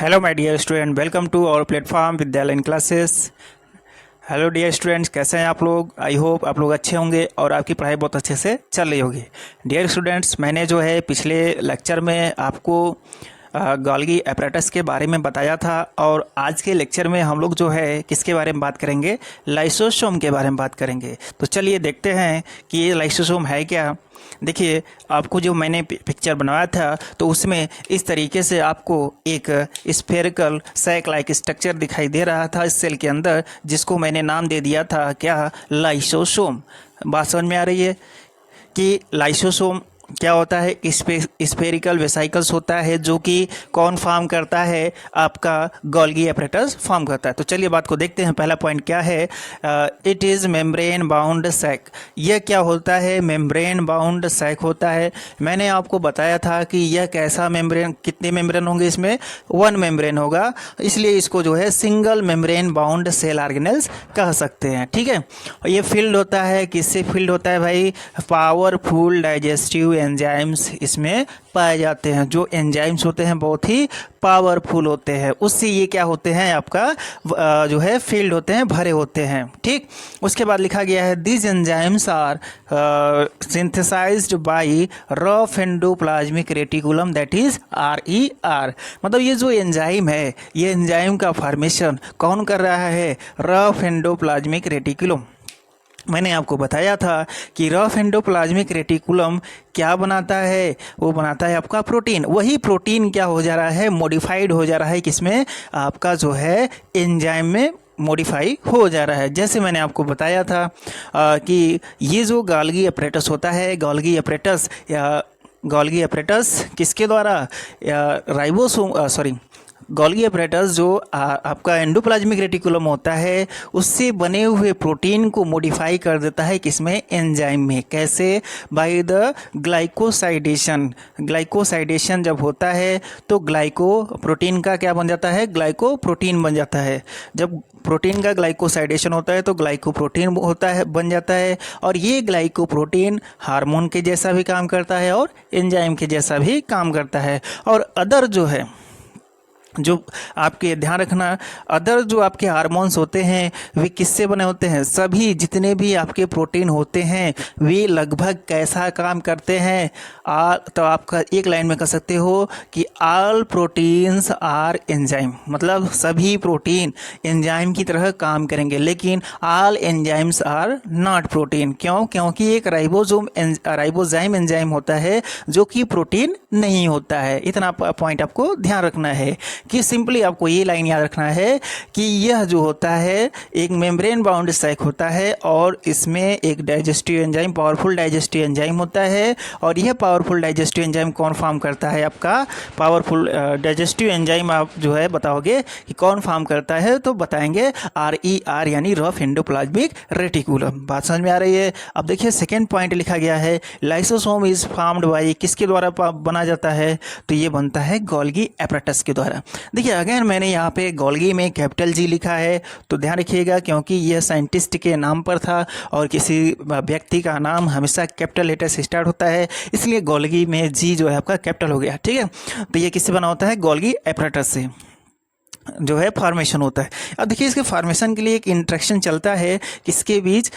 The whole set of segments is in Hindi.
Hello my dear student, welcome to our platform Vidyalaya in classes. Hello dear students, कैसे हैं आप लोग? आई होप आप लोग अच्छे होंगे और आपकी पढ़ाई बहुत अच्छे से चल रही होगी। डियर स्टूडेंट्स, मैंने जो है पिछले लेक्चर में आपको गोल्गी एपरेटस के बारे में बताया था और आज के लेक्चर में हम लोग जो है किसके बारे में बात करेंगे? लाइसोसोम के बारे में बात करेंगे। तो चलिए देखते हैं कि ये लाइसोसोम है क्या। देखिए, आपको जो मैंने पिक्चर बनाया था तो उसमें इस तरीके से आपको एक स्फेरिकल सैक लाइक स्ट्रक्चर दिखाई दे रहा था इस सेल के अंदर, जिसको मैंने नाम दे दिया था क्या? लाइसोसोम। बात समझ में आ रही है कि लाइसोसोम क्या होता है? स्फेरिकल वेसाइकल्स होता है जो कि कौन फॉर्म करता है? आपका गोल्गी एपरेटस फॉर्म करता है। तो चलिए बात को देखते हैं। पहला पॉइंट क्या है? It is membrane bound sac. यह क्या होता है? मेम्ब्रेन बाउंड सैक होता है। मैंने आपको बताया था कि यह कैसा मेम्ब्रेन, कितने मेम्ब्रेन होंगे इसमें? 1 मेम्ब्रेन होगा, इसलिए इसको जो है single membrane bound cell organelles कह सकते हैं। ठीक है, ये फील्ड होता है, किससे फील्ड होता है भाई? पावरफुल डाइजेस्टिव एंजाइम्स इसमें पाए जाते हैं। जो एंजाइम्स होते हैं बहुत ही पावरफुल होते हैं, उससे ये क्या होते हैं? आपका जो है फील्ड होते हैं, भरे होते हैं। ठीक, उसके बाद लिखा गया है this enzymes are synthesised by rough endoplasmic reticulum, that is RER। मतलब ये जो एंजाइम है, ये एंजाइम का फॉर्मेशन कौन कर रहा है? Rough endoplasmic reticulum. मैंने आपको बताया था कि रफ एंडोप्लाज्मिक रेटिकुलम क्या बनाता है? वो बनाता है आपका प्रोटीन। वही प्रोटीन क्या हो जा रहा है? मॉडिफाइड हो जा रहा है किसमें? आपका जो है एंजाइम में मॉडिफाई हो जा रहा है। जैसे मैंने आपको बताया था कि ये जो गोल्गी एपरेटस होता है, गोल्गी एपरेटस किसके द्वारा? राइबोसोम गोल्गी एपरेटस जो आपका एंडोप्लाज्मिक रेटिकुलम होता है, उससे बने हुए प्रोटीन को मॉडिफाई कर देता है किसमें? एंजाइम में। कैसे? By the glycosidation. ग्लाइकोसाइडेशन जब होता है तो ग्लाइको प्रोटीन का क्या बन जाता है? ग्लाइको प्रोटीन बन जाता है। जब प्रोटीन का ग्लाइकोसाइडेशन होता है तो ग्लाइकोप्रोटीन होता है, बन जाता है। और ये ग्लाइकोप्रोटीन हार्मोन के जैसा भी काम करता है और एंजाइम के जैसा भी काम करता है। और अदर जो है, जो आपके ध्यान रखना, अदर जो आपके हार्मोन्स होते हैं वे किससे बने होते हैं? सभी जितने भी आपके प्रोटीन होते हैं वे लगभग कैसा काम करते हैं? तो आपका एक लाइन में कह सकते हो कि ऑल प्रोटीन्स आर एंजाइम। मतलब सभी प्रोटीन एंजाइम की तरह काम करेंगे, लेकिन all enzymes are not protein. क्यों? क्योंकि एक राइबोजाइम एंजाइम होता है जो कि प्रोटीन नहीं होता है। इतना पॉइंट आपको ध्यान रखना है कि सिंपली आपको ये लाइन याद रखना है कि यह जो होता है एक मेम्ब्रेन बाउंड सैक होता है और इसमें एक digestive enzyme, powerful digestive enzyme होता है। और यह पावरफुल डाइजेस्टिव एंजाइम कौन फॉर्म करता है? आपका पावरफुल डाइजेस्टिव एंजाइम आप जो है बताओगे कि कौन फॉर्म करता है, तो बताएंगे RER यानी रफ एंडोप्लाज्मिक रेटिकुलम। बात समझ में आ रही है? अब देखिए सेकेंड पॉइंट लिखा गया है लाइसोसोम इज फॉर्म्ड बाय, किसके द्वारा बना जाता है? तो ये बनता है गोल्गी एपरेटस के द्वारा। देखिए अगेन मैंने यहाँ पे गोल्गी में कैपिटल G लिखा है, तो ध्यान रखिएगा क्योंकि यह साइंटिस्ट के नाम पर था और किसी व्यक्ति का नाम हमेशा कैपिटल लेटर से स्टार्ट होता है, इसलिए गोल्गी में G जो है आपका कैपिटल हो गया। ठीक है, तो ये किससे बना होता है? गोल्गी एपरेटस से जो है फॉर्मेशन होता है। अब देखिए इसके फॉर्मेशन के लिए एक इंट्रैक्शन चलता है किसके बीच?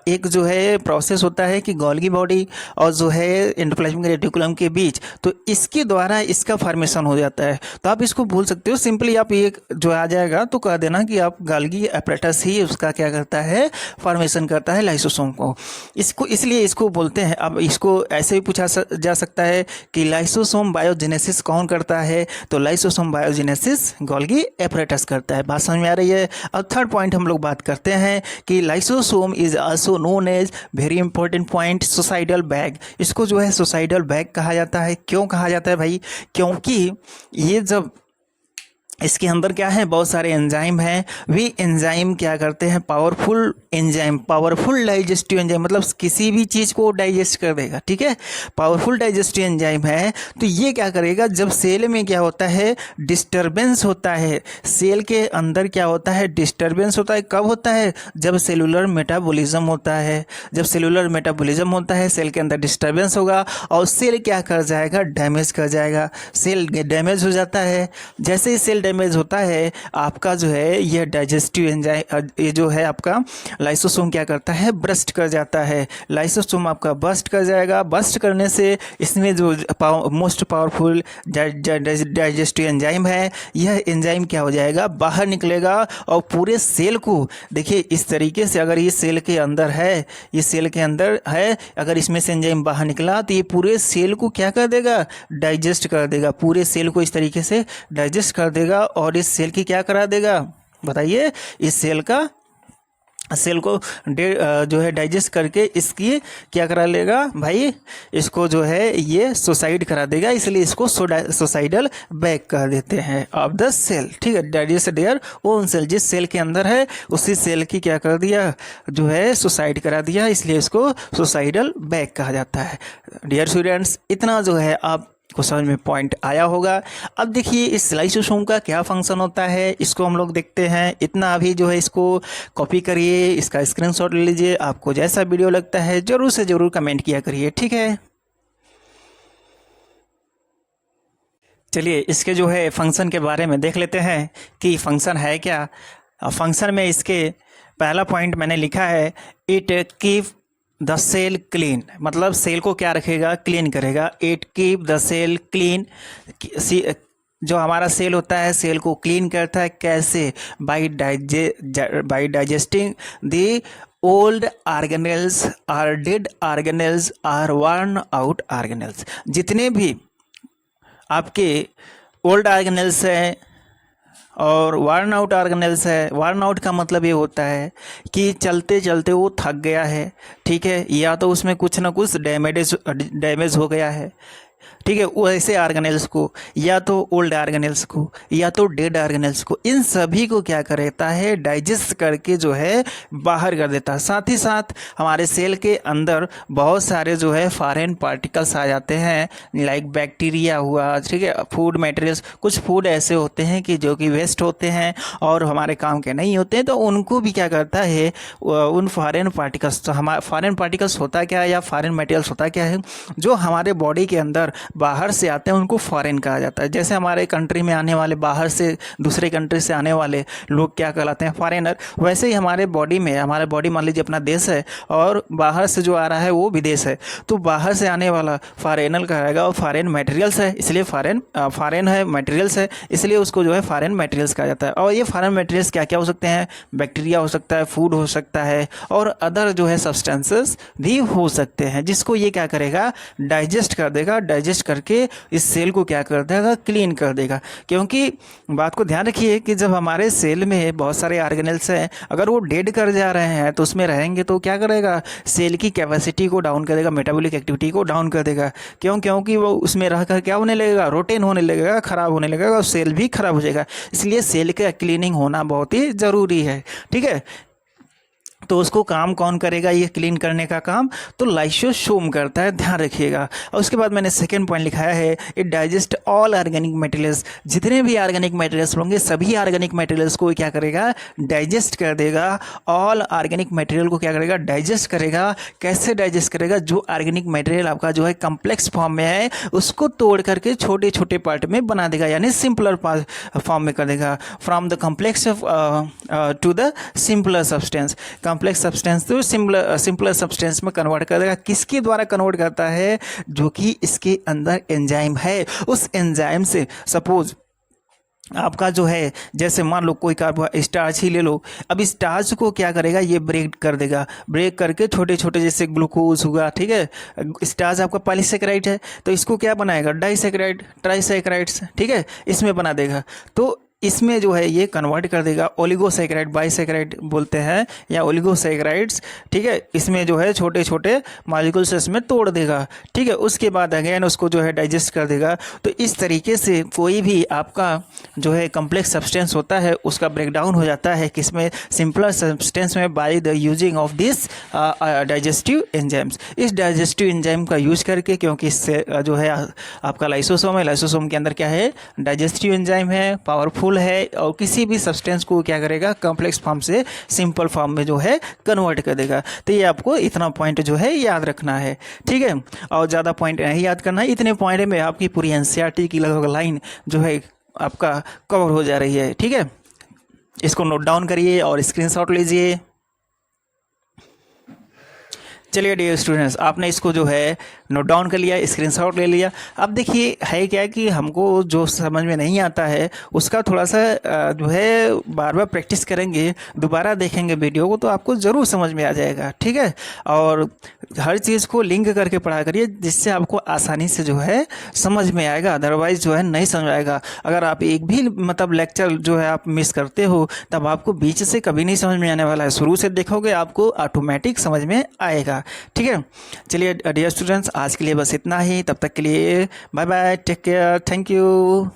एक जो है प्रोसेस होता है कि गोल्गी बॉडी और जो है एंडोप्लाज्मिक रेटिकुलम के बीच, तो इसके द्वारा इसका फॉर्मेशन हो जाता है। तो आप इसको भूल सकते हो, सिंपली आप ये जो आ जाएगा तो कह देना कि आप गोल्गी एपरेटस ही उसका क्या करता है? फॉर्मेशन करता है लाइसोसोम को। इसको इसलिए इसको बोलते हैं। अब इसको ऐसे भी पूछा जा सकता है कि लाइसोसोम बायोजेनेसिस कौन करता है? तो लाइसोसोम बायोजेनेसिस गोल्गी एपरेटस करता है। बात समझ में आ रही है? अब थर्ड पॉइंट हम लोग बात करते हैं कि lysosome is also known as, very important point, suicidal bag. इसको जो है सुसाइडल बैग कहा जाता है। क्यों कहा जाता है भाई? क्योंकि ये जब इसके अंदर क्या है? बहुत सारे एंजाइम हैं। वे एंजाइम क्या करते हैं? Powerful enzyme, powerful digestive enzyme, मतलब किसी भी चीज़ को डाइजेस्ट कर देगा। ठीक है, पावरफुल डाइजेस्टिव एंजाइम है। तो ये क्या करेगा? जब सेल में क्या होता है? डिस्टर्बेंस होता है। सेल के अंदर क्या होता है? डिस्टर्बेंस होता है। कब होता है? जब सेलुलर मेटाबॉलिज्म होता है। जब सेलुलर मेटाबॉलिज्म होता है, सेल के अंदर डिस्टर्बेंस होगा और सेल क्या कर जाएगा? डैमेज कर जाएगा। सेल डैमेज हो जाता है। जैसे ही सेल डैमेज होता है आपका जो है ये डाइजेस्टिव एंजाइम, ये जो है आपका लाइसोसोम क्या करता है, बर्स्ट कर जाता है। लाइसोसोम आपका बर्स्ट कर जाएगा। बर्स्ट करने से इसमें जो मोस्ट पावरफुल डाइजेस्टिव एंजाइम है, यह एंजाइम क्या हो जाएगा, बाहर निकलेगा और पूरे सेल को, देखिए इस तरीके से अगर ये सेल के अंदर है, ये सेल के अंदर है, अगर इसमें से एंजाइम बाहर निकला तो ये पूरे सेल को क्या कर देगा, डाइजेस्ट कर देगा। पूरे सेल को इस तरीके से डाइजेस्ट कर देगा और इस सेल की क्या करा देगा, बताइए, इस सेल को जो है डाइजेस्ट करके इसकी क्या करा लेगा भाई, इसको जो है ये सुसाइड करा देगा। इसलिए इसको सुसाइडल बैक कह देते हैं ऑफ द सेल। ठीक है, डाइजेस्ट देयर ओन सेल, जिस सेल के अंदर है उसी सेल की क्या कर दिया, जो है सुसाइड करा दिया, इसलिए इसको सुसाइडल बैक कहा जाता है। डियर स्टूडेंट्स, इतना जो है आप को समझ में पॉइंट आया होगा। अब देखिए इस लाइसोसोम का क्या फंक्शन होता है, इसको हम लोग देखते हैं। इतना अभी जो है इसको कॉपी करिए, इसका स्क्रीनशॉट ले लीजिए। आपको जैसा वीडियो लगता है ज़रूर से ज़रूर कमेंट किया करिए, ठीक है। चलिए इसके जो है फंक्शन के बारे में देख लेते हैं कि फंक्शन है क्या। फंक्शन में इसके पहला पॉइंट मैंने लिखा है, it keep the cell clean, मतलब सेल को क्या रखेगा, क्लीन करेगा। It keep the cell clean, जो हमारा सेल होता है सेल को क्लीन करता है। कैसे, by digesting the old organelles और डेड ऑर्गेनेल्स और वर्न आउट ऑर्गेनेल्स। जितने भी आपके ओल्ड ऑर्गेनेल्स हैं और वार्न आउट ऑर्गेनेल्स है। वार्न आउट का मतलब ये होता है कि चलते चलते वो थक गया है, ठीक है, या तो उसमें कुछ ना कुछ डैमेज हो गया है, ठीक है, वैसे ऑर्गेनेल्स को, या तो ओल्ड ऑर्गेनेल्स को, या तो डेड ऑर्गेनेल्स को, इन सभी को क्या करता है, डाइजेस्ट करके जो है बाहर कर देता है। साथ ही साथ हमारे सेल के अंदर बहुत सारे जो है फॉरेन पार्टिकल्स आ जाते हैं, लाइक बैक्टीरिया हुआ, ठीक है, फूड मटेरियल्स। कुछ फूड ऐसे होते हैं कि जो कि वेस्ट होते हैं और हमारे काम के नहीं होते हैं, तो उनको भी क्या करता है, उन फॉरेन पार्टिकल्स, तो हमारे फॉरेन पार्टिकल्स होता क्या है या फॉरेन मटेरियल्स होता क्या है, जो हमारे बॉडी के अंदर बाहर से आते हैं उनको फॉरेन कहा जाता है। जैसे हमारे कंट्री में आने वाले, बाहर से दूसरे कंट्री से आने वाले लोग क्या कहलाते हैं, फॉरेनर। वैसे ही हमारे बॉडी में, हमारे बॉडी मान लीजिए अपना देश है और बाहर से जो आ रहा है वो विदेश है, तो बाहर से आने वाला फॉरेनर कहेगा, और फॉरेन मटेरियल्स है, इसलिए फॉरेन है, मटेरियल्स है, इसलिए उसको जो है फॉरेन मटेरियल्स कहा जाता है। और ये फॉरेन मटेरियल्स क्या क्या हो सकते हैं, बैक्टीरिया हो सकता है, फूड हो सकता है, और अदर जो है सब्सटेंसेस भी हो सकते हैं, जिसको ये क्या करेगा, डाइजेस्ट कर देगा। डाइजेस्ट करके इस सेल को क्या कर देगा, क्लीन कर देगा। क्योंकि बात को ध्यान रखिए कि जब हमारे सेल में बहुत सारे ऑर्गेनेल्स हैं, अगर वो डेड कर जा रहे हैं तो उसमें रहेंगे तो क्या करेगा, सेल की कैपेसिटी को डाउन कर देगा, मेटाबॉलिक एक्टिविटी को डाउन कर देगा। क्योंकि वो उसमें रहकर क्या होने लगेगा, रोटेन होने लगेगा, खराब होने लगेगा और सेल भी खराब हो जाएगा। इसलिए सेल का क्लीनिंग होना बहुत ही ज़रूरी है, ठीक है। तो उसको काम कौन करेगा, ये क्लीन करने का काम तो लाइसोसोम करता है, ध्यान रखिएगा। और उसके बाद मैंने सेकंड पॉइंट लिखाया है, it digest all organic materials. जितने भी ऑर्गेनिक मटेरियल्स होंगे सभी ऑर्गेनिक मटेरियल्स को क्या करेगा, डाइजेस्ट कर देगा। ऑल ऑर्गेनिक मटेरियल को क्या करेगा, डाइजेस्ट करेगा। कैसे डाइजेस्ट करेगा, जो ऑर्गेनिक मटेरियल आपका जो है कम्प्लेक्स फॉर्म में है उसको तोड़ करके छोटे छोटे पार्ट में बना देगा, यानी सिंपलर फॉर्म में कर देगा। From the complex to the simpler substance, complex substance तो सिंपलर सब्सटेंस में कन्वर्ट कर देगा। किसके द्वारा कन्वर्ट करता है, जो कि इसके अंदर एंजाइम है। उस एंजाइम से सपोज आपका जो है, जैसे मान लो कोई स्टार्च ही ले लो, अब स्टार्च को क्या करेगा, ये ब्रेक कर देगा। ब्रेक करके छोटे छोटे जैसे ग्लूकोज हुआ, ठीक है, स्टार्च आपका पॉलीसेकेराइड है तो इसको क्या बनाएगा, डाइसेकेराइड, ट्राइसेकेराइड्स, ठीक है, इसमें बना देगा। तो इसमें जो है ये कन्वर्ट कर देगा ओलिगोसेकेराइड, बाइसेकेराइड बोलते हैं या ओलिगोसेकेराइड्स, ठीक है। इसमें जो है छोटे छोटे मॉलिक्यूल्स इसमें तोड़ देगा, ठीक है। उसके बाद अगेन उसको जो है डाइजेस्ट कर देगा। तो इस तरीके से कोई भी आपका जो है कम्प्लेक्स सब्सटेंस होता है उसका ब्रेकडाउन हो जाता है किसमें, सिंपलर सब्सटेंस में, by the using of this digestive enzymes. इस डाइजेस्टिव एंजाइम का यूज करके, क्योंकि इससे जो है आपका लाइसोसोम है, लाइसोसोम के अंदर क्या है, डाइजेस्टिव एंजाइम है, पावरफुल है, और किसी भी सब्सटेंस को क्या करेगा, कॉम्प्लेक्स फॉर्म से सिंपल फॉर्म में जो है कन्वर्ट कर देगा। तो ये आपको इतना पॉइंट जो है याद रखना है, ठीक है। और ज़्यादा पॉइंट नहीं याद करना है, इतने पॉइंट में आपकी पूरी एनसीईआरटी की लगभग लाइन जो है आपका कवर हो जा रही है। ठीक है, इसको नोट डाउन करिए और स्क्रीनशॉट लीजिए। चलिए डियर स्टूडेंट्स, आपने इसको जो है नोट डाउन कर लिया, स्क्रीनशॉट ले लिया। अब देखिए है क्या कि हमको जो समझ में नहीं आता है उसका थोड़ा सा जो है बार बार प्रैक्टिस करेंगे, दोबारा देखेंगे वीडियो को, तो आपको ज़रूर समझ में आ जाएगा। ठीक है, और हर चीज़ को लिंक करके पढ़ा करिए जिससे आपको आसानी से जो है समझ में आएगा, अदरवाइज जो है नहीं समझ आएगा। अगर आप एक भी मतलब लेक्चर जो है आप मिस करते हो तब आपको बीच से कभी नहीं समझ में आने वाला है, शुरू से देखोगे आपको ऑटोमेटिक समझ में आएगा। ठीक है, चलिए डियर स्टूडेंट्स, आज के लिए बस इतना ही। तब तक के लिए bye bye, take care, thank you.